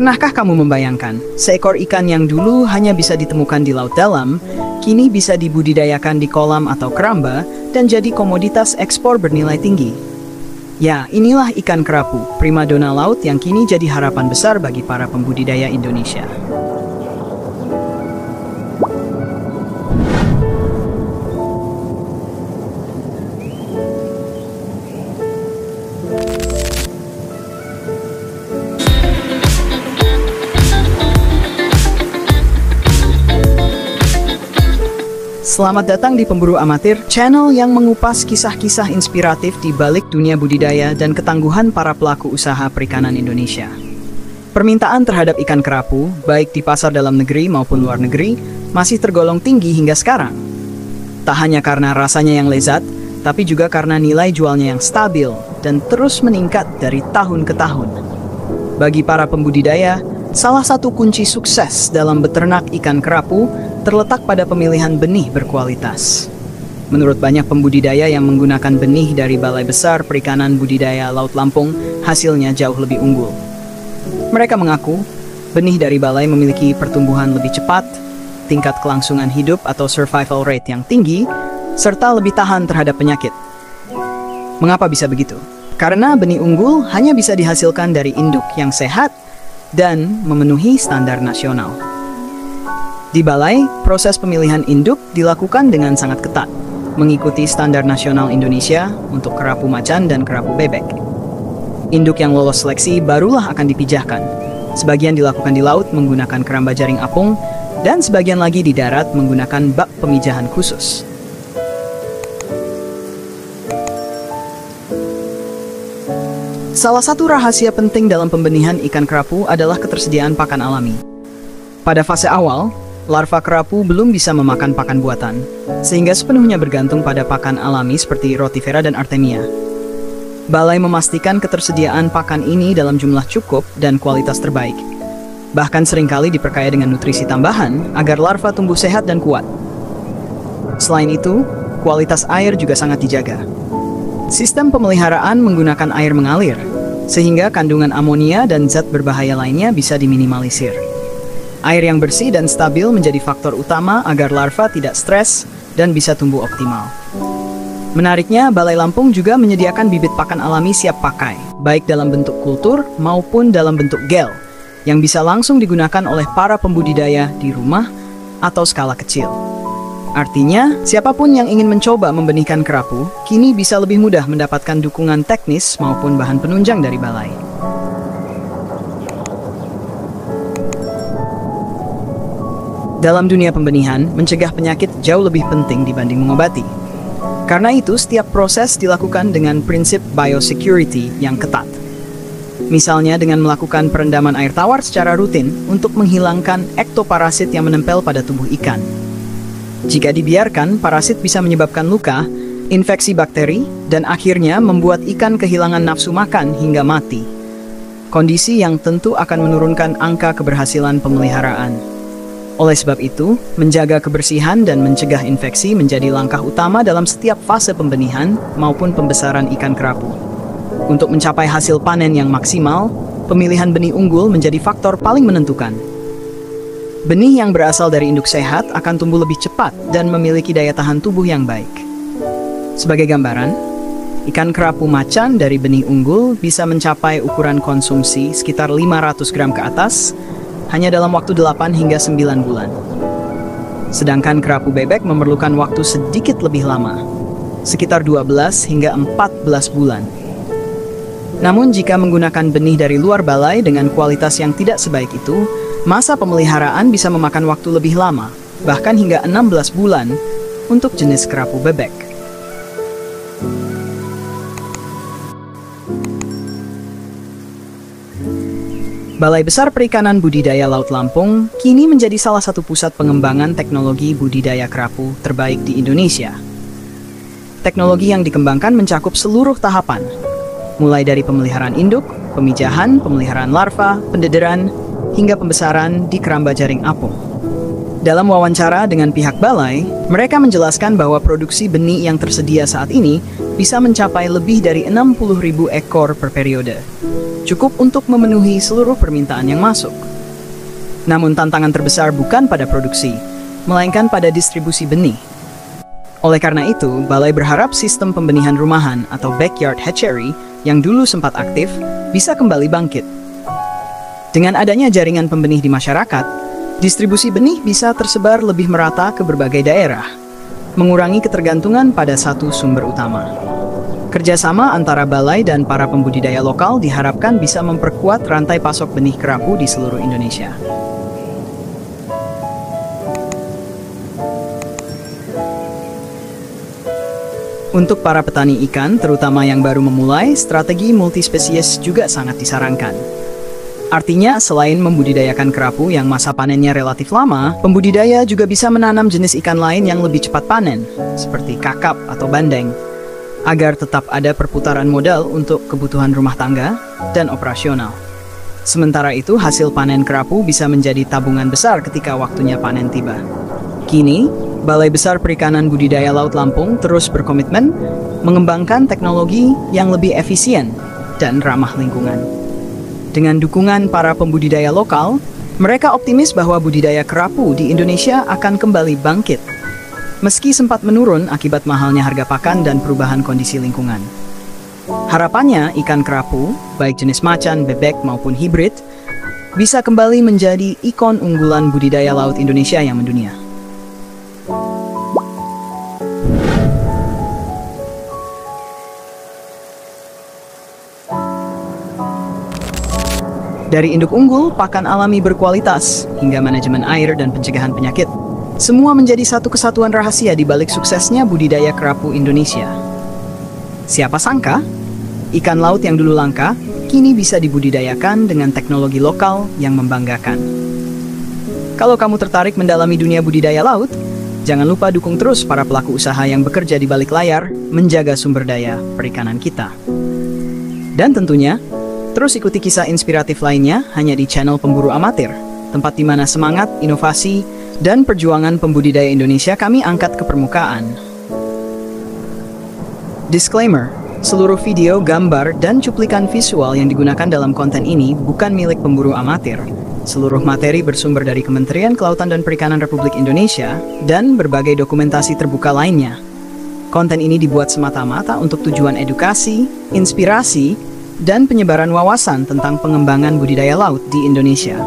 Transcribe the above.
Pernahkah kamu membayangkan, seekor ikan yang dulu hanya bisa ditemukan di laut dalam, kini bisa dibudidayakan di kolam atau keramba dan jadi komoditas ekspor bernilai tinggi? Ya, inilah ikan kerapu, primadona laut yang kini jadi harapan besar bagi para pembudidaya Indonesia. Selamat datang di Pemburu Amatir, channel yang mengupas kisah-kisah inspiratif di balik dunia budidaya dan ketangguhan para pelaku usaha perikanan Indonesia. Permintaan terhadap ikan kerapu, baik di pasar dalam negeri maupun luar negeri, masih tergolong tinggi hingga sekarang. Tak hanya karena rasanya yang lezat, tapi juga karena nilai jualnya yang stabil dan terus meningkat dari tahun ke tahun. Bagi para pembudidaya, salah satu kunci sukses dalam beternak ikan kerapu terletak pada pemilihan benih berkualitas. Menurut banyak pembudidaya yang menggunakan benih dari Balai Besar Perikanan Budidaya Laut Lampung, hasilnya jauh lebih unggul. Mereka mengaku, benih dari balai memiliki pertumbuhan lebih cepat, tingkat kelangsungan hidup atau survival rate yang tinggi, serta lebih tahan terhadap penyakit. Mengapa bisa begitu? Karena benih unggul hanya bisa dihasilkan dari induk yang sehat dan memenuhi standar nasional. Di balai, proses pemilihan induk dilakukan dengan sangat ketat, mengikuti standar nasional Indonesia untuk kerapu macan dan kerapu bebek. Induk yang lolos seleksi barulah akan dipijahkan. Sebagian dilakukan di laut menggunakan keramba jaring apung, dan sebagian lagi di darat menggunakan bak pemijahan khusus. Salah satu rahasia penting dalam pembenihan ikan kerapu adalah ketersediaan pakan alami. Pada fase awal, larva kerapu belum bisa memakan pakan buatan, sehingga sepenuhnya bergantung pada pakan alami seperti Rotifera dan Artemia. Balai memastikan ketersediaan pakan ini dalam jumlah cukup dan kualitas terbaik. Bahkan seringkali diperkaya dengan nutrisi tambahan agar larva tumbuh sehat dan kuat. Selain itu, kualitas air juga sangat dijaga. Sistem pemeliharaan menggunakan air mengalir, sehingga kandungan amonia dan zat berbahaya lainnya bisa diminimalisir. Air yang bersih dan stabil menjadi faktor utama agar larva tidak stres dan bisa tumbuh optimal. Menariknya, Balai Lampung juga menyediakan bibit pakan alami siap pakai, baik dalam bentuk kultur maupun dalam bentuk gel, yang bisa langsung digunakan oleh para pembudidaya di rumah atau skala kecil. Artinya, siapapun yang ingin mencoba membenihkan kerapu, kini bisa lebih mudah mendapatkan dukungan teknis maupun bahan penunjang dari Balai. Dalam dunia pembenihan, mencegah penyakit jauh lebih penting dibanding mengobati. Karena itu, setiap proses dilakukan dengan prinsip biosecurity yang ketat. Misalnya dengan melakukan perendaman air tawar secara rutin untuk menghilangkan ektoparasit yang menempel pada tubuh ikan. Jika dibiarkan, parasit bisa menyebabkan luka, infeksi bakteri, dan akhirnya membuat ikan kehilangan nafsu makan hingga mati. Kondisi yang tentu akan menurunkan angka keberhasilan pemeliharaan. Oleh sebab itu, menjaga kebersihan dan mencegah infeksi menjadi langkah utama dalam setiap fase pembenihan maupun pembesaran ikan kerapu. Untuk mencapai hasil panen yang maksimal, pemilihan benih unggul menjadi faktor paling menentukan. Benih yang berasal dari induk sehat akan tumbuh lebih cepat dan memiliki daya tahan tubuh yang baik. Sebagai gambaran, ikan kerapu macan dari benih unggul bisa mencapai ukuran konsumsi sekitar 500 gram ke atas, hanya dalam waktu 8 hingga 9 bulan. Sedangkan kerapu bebek memerlukan waktu sedikit lebih lama, sekitar 12 hingga 14 bulan. Namun jika menggunakan benih dari luar balai dengan kualitas yang tidak sebaik itu, masa pemeliharaan bisa memakan waktu lebih lama, bahkan hingga 16 bulan untuk jenis kerapu bebek. Balai Besar Perikanan Budidaya Laut Lampung kini menjadi salah satu pusat pengembangan teknologi budidaya kerapu terbaik di Indonesia. Teknologi yang dikembangkan mencakup seluruh tahapan, mulai dari pemeliharaan induk, pemijahan, pemeliharaan larva, pendederan, hingga pembesaran di keramba jaring apung. Dalam wawancara dengan pihak balai, mereka menjelaskan bahwa produksi benih yang tersedia saat ini bisa mencapai lebih dari 60.000 ekor per periode. Cukup untuk memenuhi seluruh permintaan yang masuk. Namun tantangan terbesar bukan pada produksi, melainkan pada distribusi benih. Oleh karena itu, balai berharap sistem pembenihan rumahan atau backyard hatchery yang dulu sempat aktif bisa kembali bangkit. Dengan adanya jaringan pembenih di masyarakat, distribusi benih bisa tersebar lebih merata ke berbagai daerah, mengurangi ketergantungan pada satu sumber utama. Kerjasama antara balai dan para pembudidaya lokal diharapkan bisa memperkuat rantai pasok benih kerapu di seluruh Indonesia. Untuk para petani ikan, terutama yang baru memulai, strategi multispesies juga sangat disarankan. Artinya, selain membudidayakan kerapu yang masa panennya relatif lama, pembudidaya juga bisa menanam jenis ikan lain yang lebih cepat panen, seperti kakap atau bandeng, agar tetap ada perputaran modal untuk kebutuhan rumah tangga dan operasional. Sementara itu, hasil panen kerapu bisa menjadi tabungan besar ketika waktunya panen tiba. Kini, Balai Besar Perikanan Budidaya Laut Lampung terus berkomitmen mengembangkan teknologi yang lebih efisien dan ramah lingkungan. Dengan dukungan para pembudidaya lokal, mereka optimis bahwa budidaya kerapu di Indonesia akan kembali bangkit, meski sempat menurun akibat mahalnya harga pakan dan perubahan kondisi lingkungan. Harapannya, ikan kerapu, baik jenis macan, bebek, maupun hibrid, bisa kembali menjadi ikon unggulan budidaya laut Indonesia yang mendunia. Dari induk unggul, pakan alami berkualitas, hingga manajemen air dan pencegahan penyakit, semua menjadi satu kesatuan rahasia di balik suksesnya budidaya kerapu Indonesia. Siapa sangka, ikan laut yang dulu langka, kini bisa dibudidayakan dengan teknologi lokal yang membanggakan. Kalau kamu tertarik mendalami dunia budidaya laut, jangan lupa dukung terus para pelaku usaha yang bekerja di balik layar, menjaga sumber daya perikanan kita. Dan tentunya, terus ikuti kisah inspiratif lainnya hanya di channel Pemburu Amatir, tempat di mana semangat, inovasi, dan perjuangan pembudidaya Indonesia kami angkat ke permukaan. Disclaimer, seluruh video, gambar, dan cuplikan visual yang digunakan dalam konten ini bukan milik Pemburu Amatir. Seluruh materi bersumber dari Kementerian Kelautan dan Perikanan Republik Indonesia dan berbagai dokumentasi terbuka lainnya. Konten ini dibuat semata-mata untuk tujuan edukasi, inspirasi, dan penyebaran wawasan tentang pengembangan budidaya laut di Indonesia.